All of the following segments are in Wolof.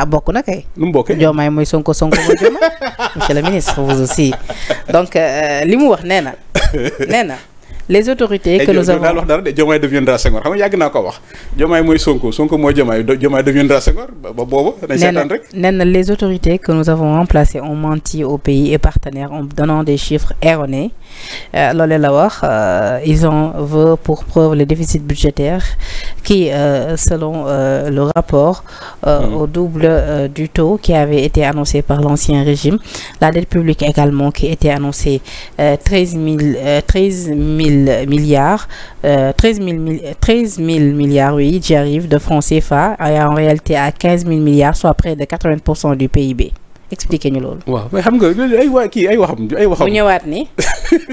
ah bokk na kay. nu mu bokkee Diomaye mooy Sonko mooy Diomaye monsieur le ministre vous aussi donc li mu wax nee na les autorités que nous avons daal wax dara de Diomaye deviendra Senghor xam nga yàgg naa ko wax Diomaye mooy Sonko mooy Diomaye deviendra Senghor ba boobu dañ seetaan rek nee na les autorités que nous avons remplacées ont menti au pays et partenaires en donnant des chiffres erronés loolee la wax ils en veulent pour preuve le déficit budgétaire qui selon le rapport au double du taux qui avait été annoncé par l'ancien régime, la dette publique également qui était annoncée 13 000 milliards, 13 000 milliards, oui, j'y arrive, de francs CFA, et en réalité à 15 000 milliards, soit près de 80% du PIB. Expliquez-nous loolu. waaw mais xam nga ay waxam.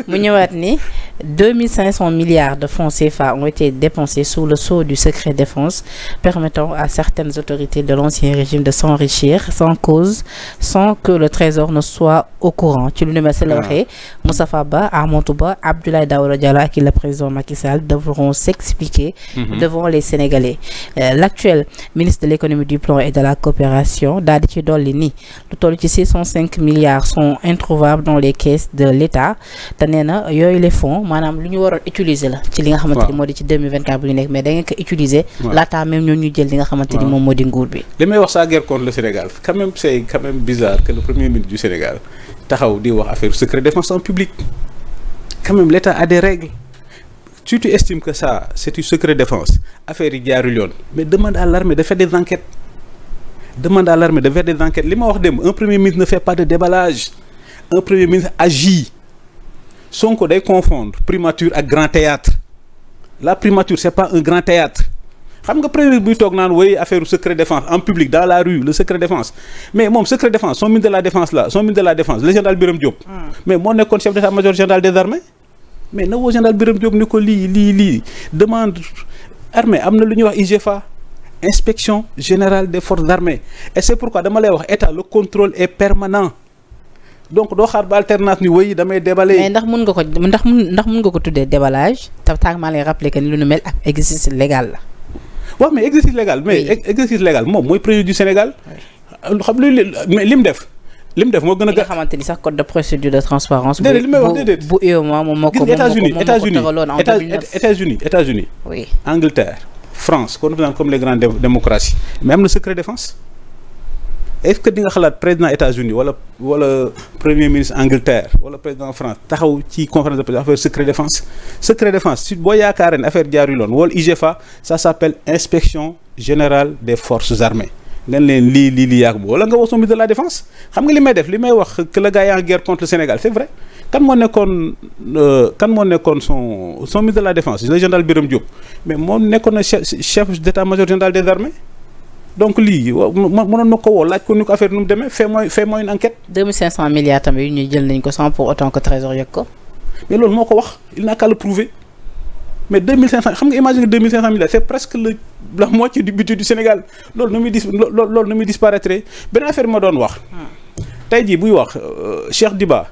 mu ñëwaat ni 2500 milliards de francs CFA ont été dépensés sous le sceau du secret défense, permettant à certaines autorités de l'ancien régime de s'enrichir sans cause, sans que le trésor ne soit au courant. ci lu ne mel la waxee Moustapha Ba, Amadou Ba, Abdoulaye Daouda Diallo ak le président Macky Sall devront s'expliquer devant les Sénégalais. L'actuel ministre de l'économie, du plan et de la coopération daal di ci dolli ni lu toll ci 605 milliards sont introuvables dans les caisses de l'État te nee na yooyu les fonds maanaam lu ñu waroon utiliser la ci li nga xamante ni moo di ci 2024 bu ñu nekk mais da ngeen ko utiliser laataa même ñoo ñu jël li nga xamante ni moom moo di nguur bi. li may wax sa guerre contre le Sénégal quand même bizarre que le premier ministre du Sénégal taxaw di wax affaire secret défense en public. Quand même l'État a des règles. Si tu estimes que ça c'est du secret défense affaire yi jaarul yoon mais demande à l'armée de faire des enquêtes. li ma wax dem un premier ministre ne fait pas de déballage. Un premier ministre agit. Sonko day confondre primature ak grand théâtre. La primature c'est pas un grand théâtre. xam nga premier buy toog naan woy affaire secret défense en public dans la rue le secret défense mais moom secret défense son ministre de la défense là le général Birame Diop. mais moo nekkoon chef d'état-major général des armées. mais na woo général Birame Diop ni ko lii demande armée am na lu ñuy wax IGFA. Inspection générale des forces armées et c'est pourquoi dama lay wax état le contrôle est permanent donc doo xaar ba alternance ni wéy damay déballer. mais ndax mun nga ko tuddee déballage taag maa lay rappeler que ni lu nu mel ak exercice légal la. waaw mais exercice légal moom mooy président du Sénégal. xam mais lim def moo gën a. nga xamante ni sax code de procédure de transparence. déedéet li may wax déedéet bu UEMOA moom moo ko États-Unis oui Angleterre France qu'on représente comme les grandes démocraties mais am na secret défense. est-ce que di nga xalaat président États-Unis wala premier ministre Angleterre wala président France taxaw ci conférence de presse affaire secret défense si boo yaakaaree ne affaire jaarul yoon wala IGFA ça s'appelle inspection générale des forces armées ngeen leen lii yàgg bu wala nga wax son ministre de la défense xam nga li may wax que le gars est en guerre contre le Sénégal c'est vrai kan moo nekkoon son ministre de la défense le général Birame Diop mais moo nekkoon na chef d'état-major général des armées. donc lii mënoon na ko woo laaj ko ni ko affaire nu mu demee fais-moi une enquête. 2500 milliards tamit yu ñu jël nañ ko sans pour autant que trésor yëg ko. mais loolu moo ko wax il n'a qu'à le prouver mais 2500 xam nga imagine 2500 milliards c'est presque la moitié du budget du Sénégal loolu nu muy disparaître benn affaire ma doon wax. tey jii buy wax Cheikh Diba.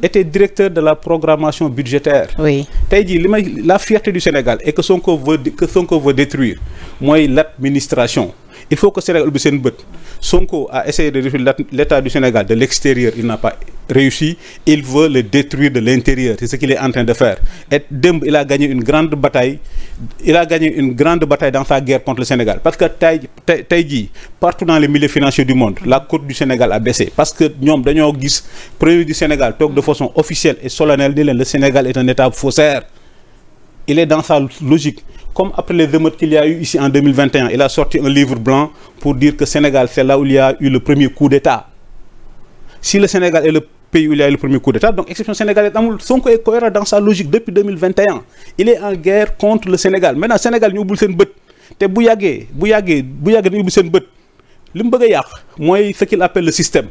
était directeur de la programmation budgétaire. oui tey jii la fierté du Sénégal et que Sonko veut détruire mooy l'administration. Il faut que Sénégal ubbi seen bët Sonko a essayé de détruire l'État du Sénégal de l'extérieur il n'a pas réussi il veut le détruire de l'intérieur c'est ce qu'il est en train de faire et démb il a gagné une grande bataille dans sa guerre contre le Sénégal parce que tey jii partout dans les milieux financiers du monde la cote du Sénégal a baissé parce que ñoom dañoo gis premier du Sénégal toog de façon officielle et solennelle ni leen le Sénégal est un État faussaire il est dans sa logique comme après les émeutes qu'il y a eu ici en 2021 il a sorti un livre blanc pour dire que Sénégal c'est là où il y a eu le premier coup d'État si le Sénégal est le pays où il y a eu le premier coup d'État donc exception sénégalaise amul Sonko est cohérent dans sa logique depuis 2021 il est en guerre contre le Sénégal maintenant Sénégal ñu ubbul seen bët te bu yàggee dañu ubbi seen bët li mu bëgg a yàq mooy ce qu'il appelle le système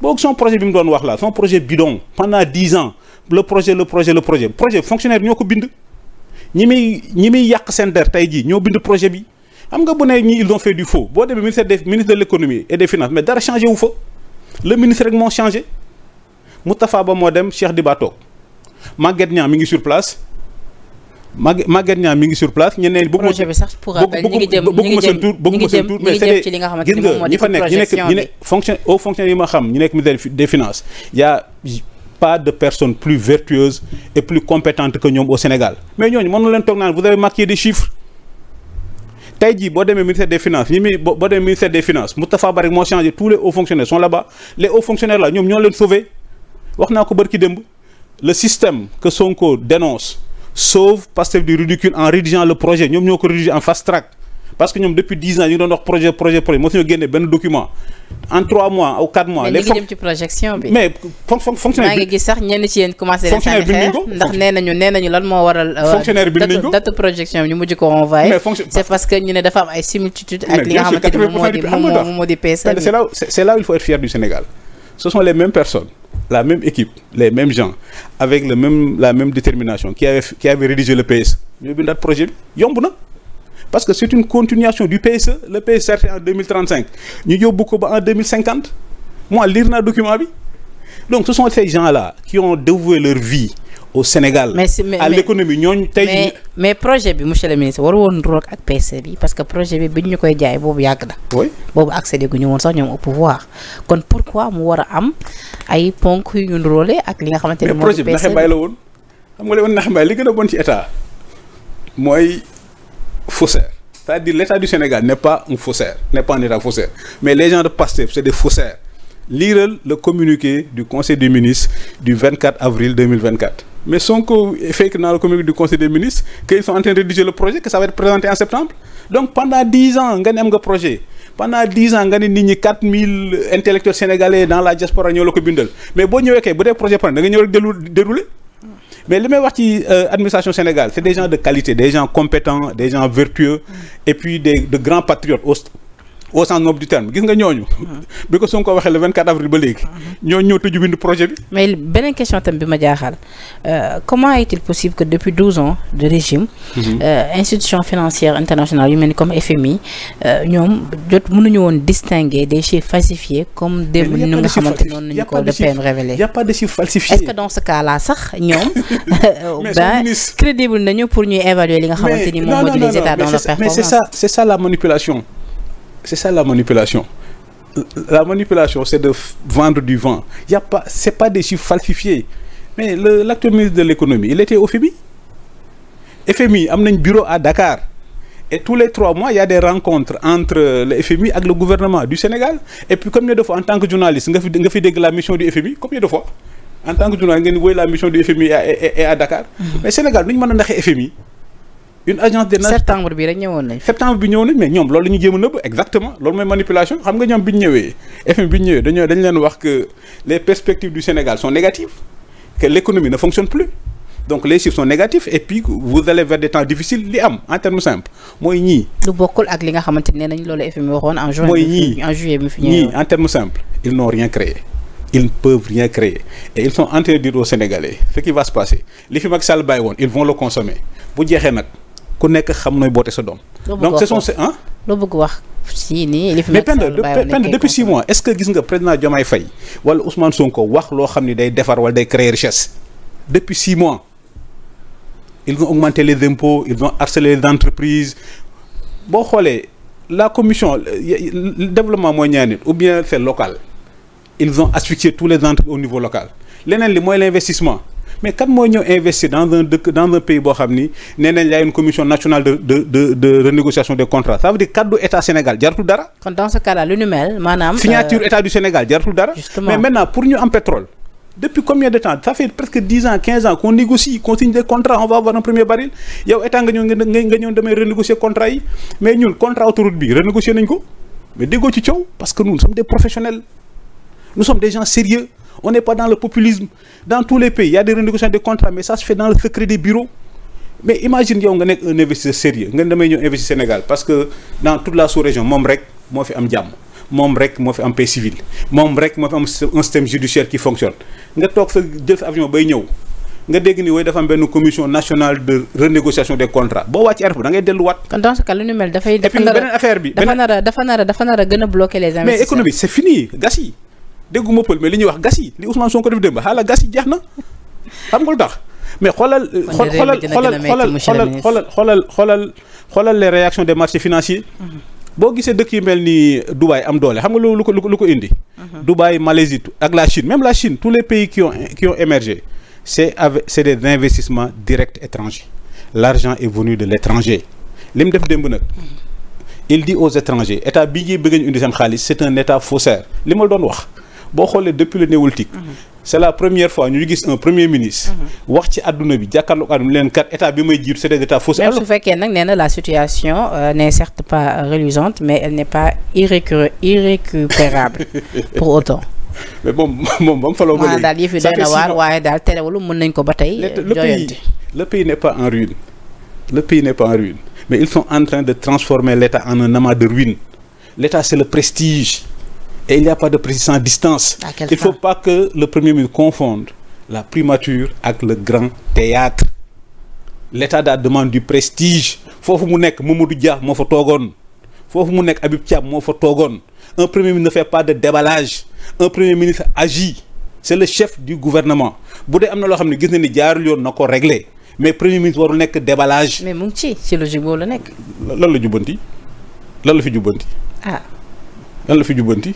boog son projet bi mu doon wax là son projet bidon pendant 10 ans le projet fonctionnaire ñoo ko bind ñi muy yàq seen der tey jii ñoo bind projet bi xam nga bu ne ñi ils ont fait du faux boo demee ministre de l'économie et des finances mais dara changé wu fa le ministre rek moo changé Moustapha Ba moo dem Cheikh Diba toog Maguette Niang mi ngi sur place Maguette Niang mi ngi sur place ñeneen bëgguma projet bi sax pour rappel ñi ngi jëm mais c'est ci li nga xamante ni moom moo di ñi nekk fonctionnaire yi ma xam ñi nekk ministère des finances y a pas de personne plus vertueuse et plus compétente que ñoom au Sénégal mais ñooñu mën na leen toog naan vous avez maquillé des chiffres tey jii boo demee ministère des finances boo demee ministère des finances Moustapha Barry moo changé tous les hauts fonctionnaires sont là-bas les hauts fonctionnaires là ñoom ñoo leen sauvé wax naa ko barki démb le système que Sonko dénonce sauve Pastef du ridicule en rédigeant le projet ñoom ñoo ko rédigé en fast track parce que ñoom depuis 10 ans ñu ngi doon wax projet moo suñu génne benn document en 3 mois ou 4 mois. mais li ngi jëm ci projection bi. mais fonctionnaire bi maa ngi gis sax ñenn ci yéen commencé leen sànni xeer ndax nee nañu lan moo waral. fonctionnaire bi nañ ko date projection bi ñu mujj ko envoyé. c'est parce que ñu ne dafa am ay similitudes ak li nga xamante ni moom moo di PSE. c'est là où il faut être fier du Sénégal ce sont les mêmes personnes. La même équipe, les mêmes gens, avec la même détermination, qui avait rédigé le PSE. Nous avons notre projet, yomb. Parce que c'est une continuation du PSE. Le PSE sorti en 2035. Nous avons beaucoup en 2050. Moi, lire le document. Donc, ce sont ces gens-là qui ont dévoué leur vie au Sénégal, à l'économie. Mais projet bi monsieur le ministre war woon roog ak PSE bi parce que projet bi biñ ñu koy jaay boobu yàgg na. oui boobu accédé gu ñu woon sax ñoom au pouvoir kon pourquoi mu war a am ay ponk yu ñu rôlé ak li nga xamante ne projet bi naxe mbay la woon xam nga li woon naxe mbay li gën a bon ci état mooy faussaire c'est-à-dire l'état du Sénégal n'est pas un faussaire n'est pas un état faussaire mais les gens de Pastef c'est des faussaires. Lire le communiqué du Conseil des ministres du 24 avril 2024. Mais Sonko fait que dans le communiqué du Conseil des ministres qu'ils sont en train de rédiger le projet, que ça va être présenté en septembre. Donc pendant 10 ans, on a un projet. Pendant 10 ans, on a 4000 intellectuels sénégalais dans la diaspora. Mais si vous avez un projet, vous avez déroulé. Mais le meilleur parti administration Sénégal, c'est des gens de qualité, des gens compétents, des gens vertueux et puis de grands patriotes au sens noble du terme gis nga ñooñu. bi ko Sonko waxee le 24 avril ba léegi. ñooñu ñoo tëju bind projet bi. mais beneen question tam bi ma jaaxal comment est-il possible que depuis 12 ans de régime. institutions financières internationales yu mel ni comme FMI ñoom mënuñu woon distinguer des chiffres falsifiés comme démb ñu nga xamante noonu nañu ko le PM révélé. y a pas de chiffres falsifiés. est-ce que dans ce cas-là sax ñoom. crédible nañu pour ñuy évaluer li nga xamante ni moom moo di les états dans leur performance. mais c'est ça la manipulation. C'est ça la manipulation. La manipulation, c'est de vendre du vent. C'est pas des chiffres falsifiés. Mais l'actuel ministre de l'économie, il était au FMI. FMI a un bureau à Dakar. Et tous les 3 mois, il y a des rencontres entre le FMI et le gouvernement du Sénégal. Et puis, combien de fois, en tant que journaliste, vous avez fait la mission du FMI? Combien de fois? En tant que journaliste, vous avez la mission du FMI à Dakar. Mais Sénégal, nous avons fait FMI. Une agence des nations septembre bi rek ñëwoon nañ. septembre bi ñëwoon nañ mais ñoom loolu la ñu jéem a nëbb exactement loolu mooy manipulation xam nga ñoom bi ñu ñëwee FMI bi ñu ñëwee dañ leen wax que les perspectives du Sénégal sont négatives que l'économie ne fonctionne plus donc les chiffres sont négatifs et puis vous allez vers des temps difficiles li am en termes simples mooy ñii. lu bokkul ak li nga xamante ne nañ loolu FMI waxoon en juin. mooy ñii en juillet bi fi ñëwee ñii en termes simples ils n'ont rien créé. Ils ne peuvent rien créer et ils sont en train de dire aux Sénégalais ce qui va se passer li fi Macky Sall bàyyi woon ils vont le consommer bu jeexee nag. ku nekk xam nooy boote sa doom. donc ce sont ces loo bëgg wax si nii li fi mais depuis 6 mois est-ce que gis nga président Diomaye Faye wala Ousmane Sonko wax loo xam ni day defar wala day créer richesse depuis 6 mois ils ont augmenté les impôts ils ont harcelé les entreprises boo xoolee la commission le développement mooy ñaar nit ou bien c'est local ils ont asphyxié tous les entreprises au niveau local leneen li mooy l'investissement. Mais quand moi nous investir dans un pays boo xam ni nee nañ y a une commission nationale de renégociation des contrats ça veut dire kaddu état Sénégal jaratul dara. kon dans ce cas-là lu nu mel maanaam. signature état du Sénégal jaratul dara. Justement. Mais maintenant pour ñu am pétrole depuis combien de temps ça fait presque 10 ans 15 ans qu'on négocie qu'on signe des contrats on va avoir un premier baril yow état nga ñëw damay renégocier contrat yi mais ñun contrat autoroute bi renégocier nañ ko mais déggoo ci coow parce que nous sommes des professionnels nous sommes des gens sérieux. On n'est pas dans le populisme. Dans tous les pays, il y a des renégociations de contrats, mais ça se fait dans le secret des bureaux. Mais imagine yow nga nekk un investisseur sérieux nga damay ñëw investir Sénégal parce que dans toute la sous-région moom rek moo fi am jàmm moom rek moo fi am paix civile moom rek moo fi am un système judiciaire qui fonctionne nga toog sa jël sa avion bay ñëw nga dégg ni way dafa am benn commission nationale de renégociation des contrats boo wàcc aéroport da ngay delluwaat. kon dans ce cas lu ni mel dafay. beneen affaire bi dafa nar a gën a bloquer les investisseurs. mais économie c'est fini gas yi dégguma pël mais li ñuy wax gas yi li Ousmane Sonko def démb xaaral gas yi jeex na xam nga lu tax mais xoolal les réactions des marchés financiers. boo gisee dëkk yi mel ni Dubaï am doole xam nga lu ko indi. Dubaï, Malaisie ak la Chine, même la Chine, tous les pays qui ont émergé, c'est des investissements directs étrangers. L'argent est venu de l'étranger. li mu def démb nag. Il dit aux étrangers état bii ñuy bëgg ñu indi seen xaalis c'est un état faussaire li ma doon wax boo xoolee depuis le néolithique. C'est la première fois ñu gis un premier ministre. wax ci àdduna bi jàkkaarloog àdduna leen kat état bi may jiitu c'est des états faussaires. même su fekkee nag nee na la situation n'est certes pas reluisante mais elle n'est pas irrécupérable pour autant. mais moom ba mu faloo ba léegi daal yëf yi doy na waar waaye daal terewul mën nañ ko ba tey. le pays n'est pas en ruine. Le pays n'est pas en ruine. Mais ils sont en train de transformer l'État en un amas de ruines. L'État, c'est le prestige. Et il n'y a pas de prestige sans distance. Il ne faut pas que le Premier ministre confonde la primature avec le grand théâtre. L'État demande du prestige. Fofu mu nek Mamadou Dia mo fa togon. Fofu mu nek Habib Thiam mo fa togon. Un Premier ministre ne fait pas de déballage. Un Premier ministre agit. C'est le chef du gouvernement. Bu dé amna lo xamni gis na ni jaarul yoon nako régler. Mais Premier ministre warul nekk déballage. mais mu ngi ci logique boobu la nekk. lan la jubbanti lan la fi jubbanti. lan la fi jubbanti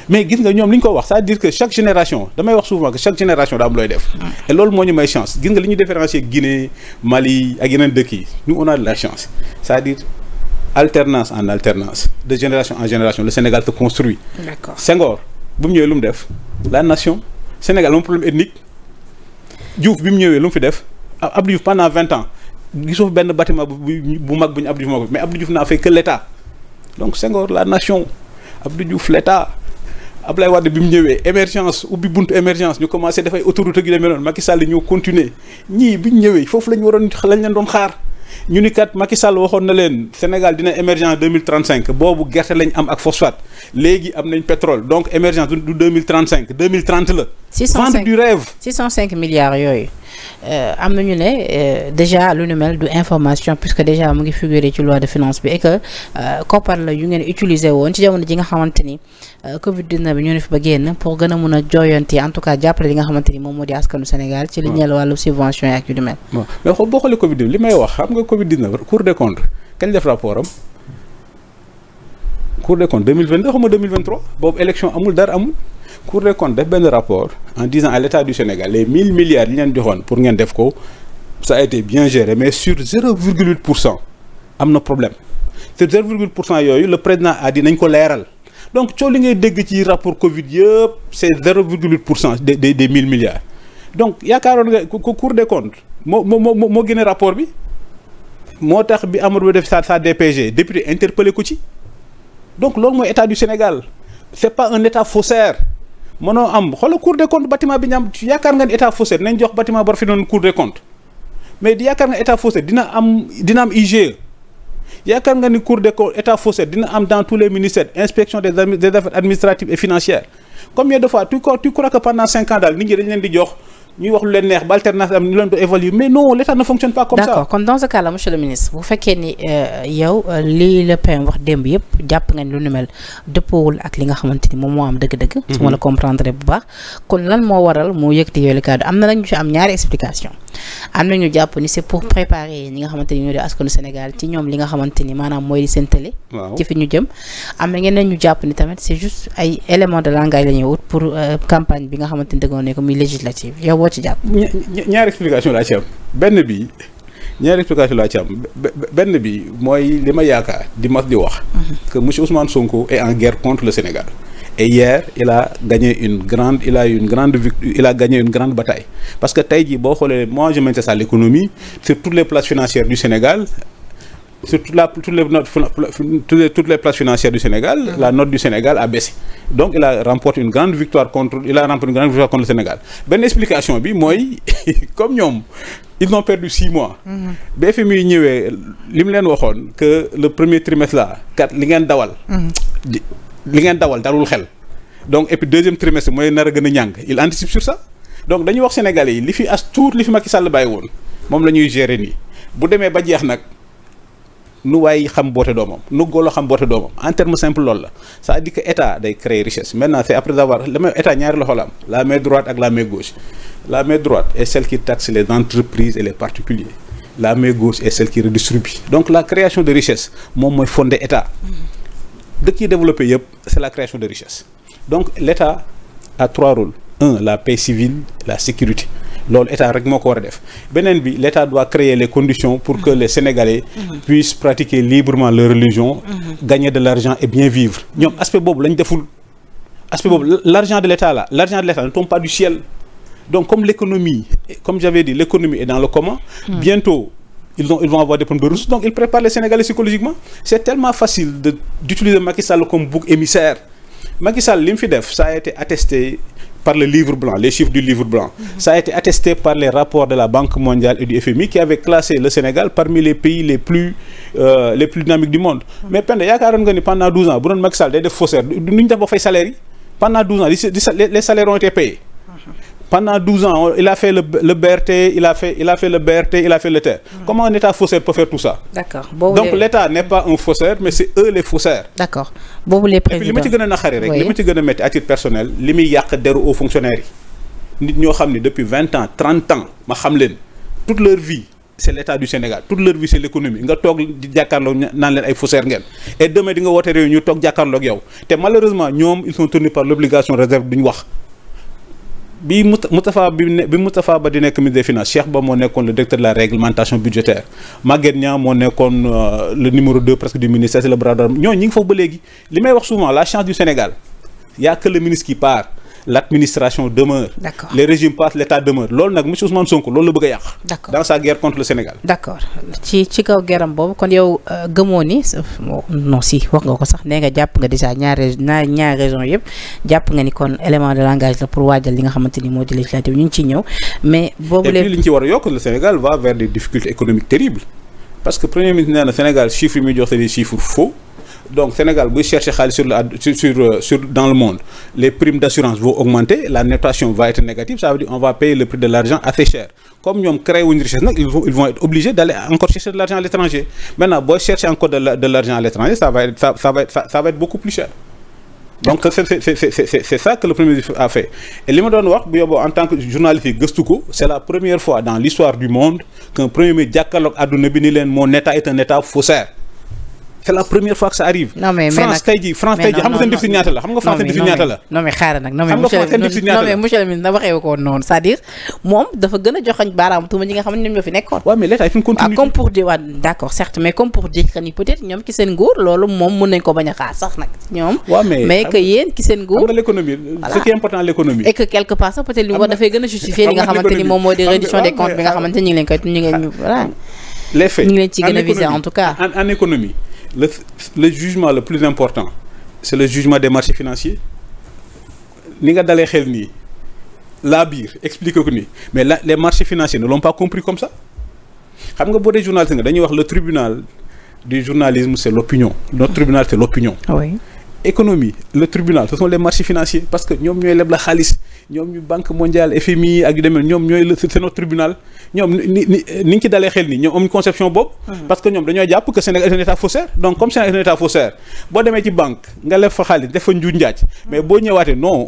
mais gis nga ñoom li ñu ko wax c'est-à-dire que chaque génération damay wax souvent que chaque génération daa am looy def. et loolu moo ñu may chance gis nga li ñu différencier Guinée Mali ak yeneen dëkk yi nous on a de la chance c'est-à-dire alternance en alternance de génération en génération le Sénégal se construit. D'accord. Senghor bu mu ñëwee lu mu def la nation Sénégal moom problème ethnique Diouf bi mu ñëwee lu mu fi def. Abdou Diouf pendant 20 ans gisoo fi benn bâtiment bu mag bu ñu Abdou Diouf moo ko mais Abdou Diouf n'a fait que l'État donc Senghor la nation Abdou Diouf l'État Abdoulaye Wade bi mu ñëwee émergence ubbi buntu émergence ñu commencé dafay autoroute gi demee noonu Macky Sall ñoo continuer ñii bi ñu ñëwee foofu lañ leen doon xaar ñu ni kat Macky Sall waxoon na leen Sénégal dina émergent en 2035 boobu gerte lañ am ak phosphate léegi am nañ pétrole donc émergence du 2035 2030 la. 605 vendre du rêve. 605 milliards yooyu am nañu ne déjà lu nu mel du information puisque déjà mu ngi figurer ci loi de finance bi et que koppar la yu ngeen utiliser woon ci jamono ji nga xamante ni Covid 19 bi ñu ne fi ba génn pour gën a mun a jooyanti en tout cas jàppale li nga xamante ni moom moo di askanu Sénégal. ci li ñeel wàllu subvention yi ak yu du mel. mais boo xoolee Covid 19 li may wax xam nga Covid 19 Cour des comptes kañ def rapport am Cour des comptes 2022 xam nga 2023 boobu élection amul dara amul. Cour des comptes def benn rapport en disant à l'État du Sénégal les 1000 milliards yi leen joxoon pour ngeen def ko ça a été bien géré mais sur 0,8% am na problème sur 0,8% yooyu le président a dit nañ ko leeral donc coow li ngay dégg ci rapport Covid yëpp c'est 0,8% des 1000 milliards donc yaakaaroon nga Cour des comptes moo génne rapport bi moo tax bi Amadou Ba def sa DPG député interpellé ko ci donc loolu mooy État du Sénégal c'est pas un État faussaire. mënoo am xoolal Cour des comptes bâtiment bi ñu am yaakaar nga ni état faussaire nañ jox bâtiment bor fi noonu Cour des comptes mais di yaakaar nga état faussaire dina am IGE yaakaar nga ni Cour des comptes état faussaire dina am dans tous les ministères inspection des affaires administratives et financières combien de fois tu crois que pendant 5 ans daal nit ñi dañ leen di jox ñuy wax lu leen neex ba alternance am ñu leen doon évaluer mais non l'État ne fonctionne pas comme ça. D'accord kon dans ce cas là monsieur le ministre bu fekkee ni yow lii Le Pen wax démb yëpp jàpp nga ni lu nu mel dëppoowul ak li nga xamante ni moom moo am dëgg-dëgg. su ma la comprendre bu baax kon lan moo waral mu yëkkati yooyu la kaddu am na ñu ci am ñaari explication am na ñu jàpp ni c'est pour préparer ñi nga xamante ni ñoo di askanu Sénégal ci ñoom li nga xamante ni maanaam mooy di seen télé. ci fi ñu jëm am na ñeneen ñu jàpp ni tamit c'est juste ay éléments de langage la ñuy wut pour campagne bi nga xamante ni dëggoon ne ko muy législative yow boo ci jàpp. ñaari explication laa ci am benn bi mooy li ma yaakaar di mas di wax. que monsieur Ousmane Sonko est en guerre contre le Sénégal. Et hier il a gagné une grande bataille parce que tey jii boo xoolee moi je maintiens ça l'économie sur toutes les places financières du Sénégal sur toutes les places financières du Sénégal la note du Sénégal a baissé donc il a remporté une grande victoire contre le Sénégal benn explication bi mooy comme ñoom ils ont perdu 6 mois BFMI ñëwee li mu leen waxoon que le premier trimestre là kat li ngeen dawal dalul xel donc et puis deuxième trimestre mooy nar a gën a ñàng il anticipe sur ça donc dañuy wax Sénégalais yi li fi Macky Sall bàyyi woon moom la ñuy gérer nii bu demee ba jeex nag nu waay xam boote doomam nu golo xam boote doomam en terme simple loolu la c'est-à-dire que état day créer richesse maintenant c'est après avoir la même état ñaari loxo la am la main droite ak la main gauche La main droite est celle qui taxe les entreprises et les particuliers. La main gauche est celle qui redistribue. Donc la création de richesse moom mooy fondé état. Dëkk yi développé yëpp c'est la création de richesse. Donc l'état a 3 rôles. 1, la paix civile, la sécurité. Loolu état rek moo ko war a def. Beneen bi l'état doit créer les conditions pour que les Sénégalais puissent pratiquer librement leur religion, gagner de l'argent et bien vivre. Ñoom aspect boobu lañ deful. Aspect boobu l'argent de l'état ne tombe pas du ciel. Donc comme l'économie, comme j'avais dit, l'économie est dans le commun. Bientôt ils vont avoir des problèmes de ressources. Donc ils préparent les Sénégalais psychologiquement. C'est tellement facile d'utiliser Macky Sall comme bouc émissaire. Macky Sall li mu fi def ça a été attesté par le livre blanc, les chiffres du livre blanc. Ça a été attesté par les rapports de la Banque mondiale et du FMI qui avaient classé le Sénégal parmi les pays les plus dynamiques du monde. Mais Penda yaakaaroon nga ni pendant 12 ans bu doon Macky Sall day def faussaire nu ñu def ba fay salaire yi pendant 12 ans les salaires ont été payés. Pendant 12 ans, il a fait le BRT, il a fait le BRT, il a fait le TER. Comment un État faussaire peut faire tout ça? D'accord. Donc l'État n'est pas un faussaire, mais c'est eux les faussaires. D'accord. Boobu les présidents. Et puis li ma ci gën a naqari rek, li ma ci gën a métti à titre personnel, li muy yàq deru aux fonctionnaires yi. Nit ñoo xam ne depuis 20 ans, 30 ans, ma xam leen, toute leur vie, c'est l'État du Sénégal. Toute leur vie, c'est l'économie. Nga toog di jàkkaarloo naan leen ay faussaires ngeen. Et demain di nga woote réew ñu toog jàkkaarloo ak yow. Te malheureusement ñoom ils sont tenus par l'obligation réserve duñ wax. bi Moustapha Ba di nekk ministre des finances Cheikh Ba moo nekkoon le directeur de la réglementation budgétaire Maguette Niang moo nekkoon le numéro 2 presque du ministère c'est le bras droit ñooñu ñi ngi foofu ba léegi li may wax souvent la chance du Sénégal y a que le ministre qui part l'administration demeure. D'accord. Les régimes passent, l'État demeure. loolu nag monsieur Ousmane Sonko loolu la bëgg a yàq. D'accord. Dans sa guerre contre le Sénégal. D'accord ci kaw geram boobu kon yow gëmoo ni non si wax nga ko sax nee nga jàpp nga déjà ñaari raison yëpp jàpp nga ni kon élément de langage la pour waajal li nga xamante ni moo di législative ñu ngi ciy ñëw mais. boobu et puis li ñu ci war a yokk le Sénégal va vers des difficultés économiques terribles parce que premier ministre nee na Sénégal chiffres yi muy jox c'est des chiffres faux. Donc Sénégal buy chercher xaalis sur dans le monde les primes d'assurance vont augmenter la notation va être négative ça veut dire on va payer le prix de l'argent assez cher comme ñoom créé wuñu richesse nag ils vont être obligés d'aller encore chercher de l'argent à l'étranger maintenant booy chercher encore de l'argent à l'étranger ça va être beaucoup plus cher donc c'est ça que le premier ministre a fait et li ma doon wax bu yóbboo en tant que journaliste yi gëstu ko c'est la première fois dans l'histoire du monde qu'un premier ministre jàkkaarloog adduna bi ni leen mon état est un état faussaire. C'est la première fois que ça arrive. Non mais France tey jii xam nga seen déficit ñaata la xam nga France seen déficit ñaata la. non mais xaaral nag non mais monsieur le ministre na waxee ko noonu c'est-à-dire moom dafa gën a joxoñ baaraam tuuma ñi nga xam ne ñoom ñoo fi nekkoon. waaw mais l'État est une continuité. comme pour dire d'accord certes mais comme pour dire que ni peut-être ñoom ki seen nguur loolu moom mën nañ ko bañ a xaar sax nag ñoom. waaw mais que yéen ki seen nguur. xam nga l'économie ce qui est important l'économie. et que quelque part sax peut-être li mu war dafay gën a justifier li nga xamante ni moom moo di reddition des comptes bi nga xamante ni ñu ngi leen koy ñu ngi voilà. Les faits ñu ngi leen ci gën a viser en tout cas. En économie le jugement le plus important c'est le jugement des marchés financiers ni nga dalee xel nii laa biir expliquer ko nii mais les marchés financiers ne l'ont pas compris comme ça xam nga boo dee journaliste nga dañuy wax le tribunal du journalisme c'est l'opinion notre tribunal c'est l'opinion. Oui. Économie le tribunal ce sont les marchés financiers parce que ñoom ñooy leb la xaalis ñoom ñu banque mondiale FMI ak yu demee ñoom ñooy c'est notre tribunal ñoom ni ñu ci dalee xel nii ñoom am une conception boobu. parce que ñoom dañoo jàpp que Sénégal est un état faussaire donc comme Sénégal est un état faussaire boo demee ci banque nga leb fa xaalis def fa njuuj njaaj mais boo ñëwaatee non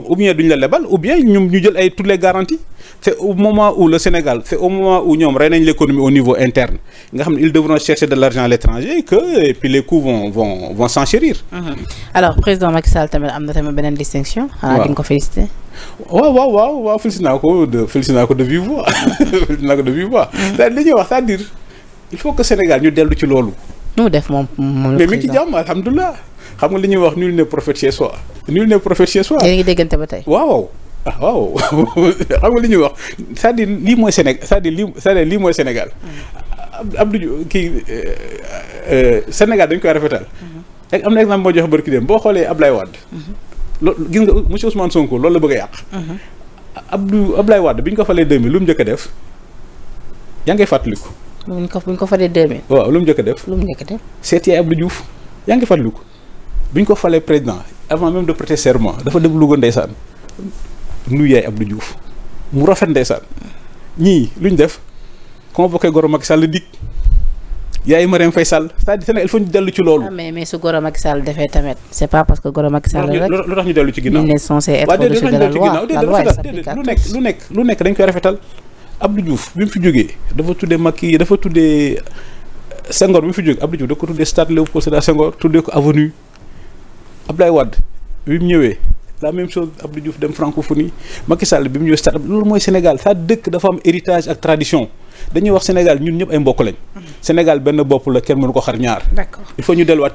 ou bien duñ la lebal ou bien ñu jël ay toutes les garanties c'est au moment où le Sénégal c'est au moment où ñoom rey nañ l'économie au niveau interne nga xam ne ils devront chercher de l'argent à l'étranger et puis les coûts vont s'enchérir. Alors président Macky Sall tamit am na tamit beneen distinction. waaw di nga ko féliciter. waaw félicité naa ko de vive voix c'est-à-dire li ñuy wax c'est-à-dire il faut que Sénégal ñu dellu ci loolu. nu mu def moom mais mi ngi ci jàmm alhamdulilah xam nga li ñuy wax nul n'est prophète chez soi. nul n'est prophète chez soi. yéen a ngi déggante ba tey. waaw xam nga li ñuy wax c'est-à-dire lii mooy Sénégal lii mooy Sénégal. Abdou Sénégal dañ koy rafetal. am na exemple boo joxe barki dem boo xoolee Ablaye Wade. loolu gis nga monsieur Ousmane Sonko loolu la bëgg a yàq. Ablaye Wade bi ñu ko falee 2000 lu mu njëkk a def yaa ngay fàttaliku. bu ñu ko falee 2000. waaw lu mu njëkk a def. seet yaay Abdou Diouf yaa ngi fàttaliku bi ñu ko falee président avant même de prêter serment dafa dem Louga ndeysaan nuyu yaay Abdou Diouf mu rafet ndeysaan ñii lu ñu def convoqué Goro Macky Sall dik yaay Marième Faye Sall c'est-à-dire Sénégal il faut ñu dellu ci loolu. mais su Goro Macky Sall defee tamit c'est pas parce que Goro Macky Sall rek lu tax ñu dellu ci ginnaaw. il est censé être au-dessus de la loi lu nekk dañ koy rafetal. Abdou Diouf bi mu fi jógee dafa tuddee Macky dafa tuddee Senghor bi mu fi jógee Abdou Diouf da ko tuddee stade Léopold Sédar Senghor tuddee ko avenue. Abdoulaye Wade bi mu ñëwee la même chose Abdou Diouf dem francophonie Macky Sall bi mu ñëwee stade loolu mooy Sénégal sa dëkk dafa am héritage ak tradition dañuy wax Sénégal ñun ñëpp ay mbokk lañ. Sénégal benn bopp la kenn mënu ko xar ñaar. d'accord il faut ñu delluwaat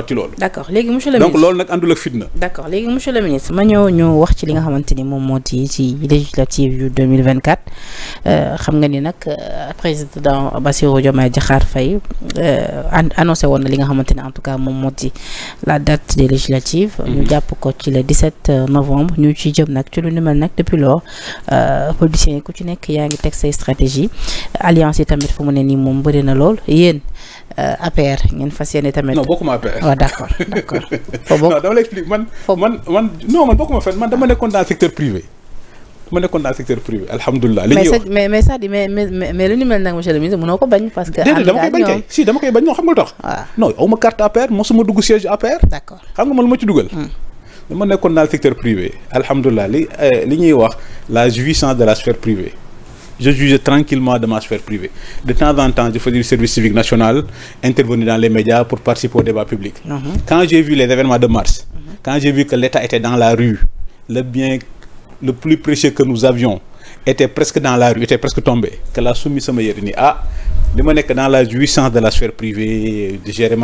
ci loolu. d'accord léegi monsieur le ministre donc loolu nag àndul ak fitna. d'accord léegi monsieur le ministre ma ñëw ñu wax ci li nga xamante ni moom moo di ci législative yu 2024 xam nga ni nag président Bassirou Diomaye Diakhar Faye annoncé woon na li nga xamante ni en tout cas moom moo di la date des législatives. ñu jàpp ko ci le 17 novembre ñu ci jëm nag ci lu ni mel nag depuis lors politiciens yi ku ci nekk yaa ngi teg say stratégie alliance yi tamit fu mu ne nii moom bëri na lool yéen APR ngeen fas yéene tamit. non bokkuma APR. waaw d'accord. foo bokk non dama lay expliquer man bokkuma fenn man dama nekkoon dans le secteur privé. alhamdulilah. li ñuy wax mais c'est-à-dire mais lu ni mel nag monsieur le ministre mënoo ko bañ. parce que déedéet dama koy bañ kay si dama koy bañ non xam nga lu tax. waaw non aw ma carte APR mosuma dugg siège APR. d'accord xam nga man lu ma ci dugal. dama nekkoon dans le secteur privé alhamdulilah li ñuy wax la jouissance de la sphère privée. Je jugeais tranquillement de ma sphère privée. De temps en temps, je faisais du service civique national, intervenir dans les médias pour participer au débat public. Quand j'ai vu les événements de mars, quand j'ai vu que l'État était dans la rue, le bien le plus précieux que nous avions était presque dans la rue, était presque tombé, que la soumise me dit, li ma nekk dans la jouissance de la sphère privée, de gérer ma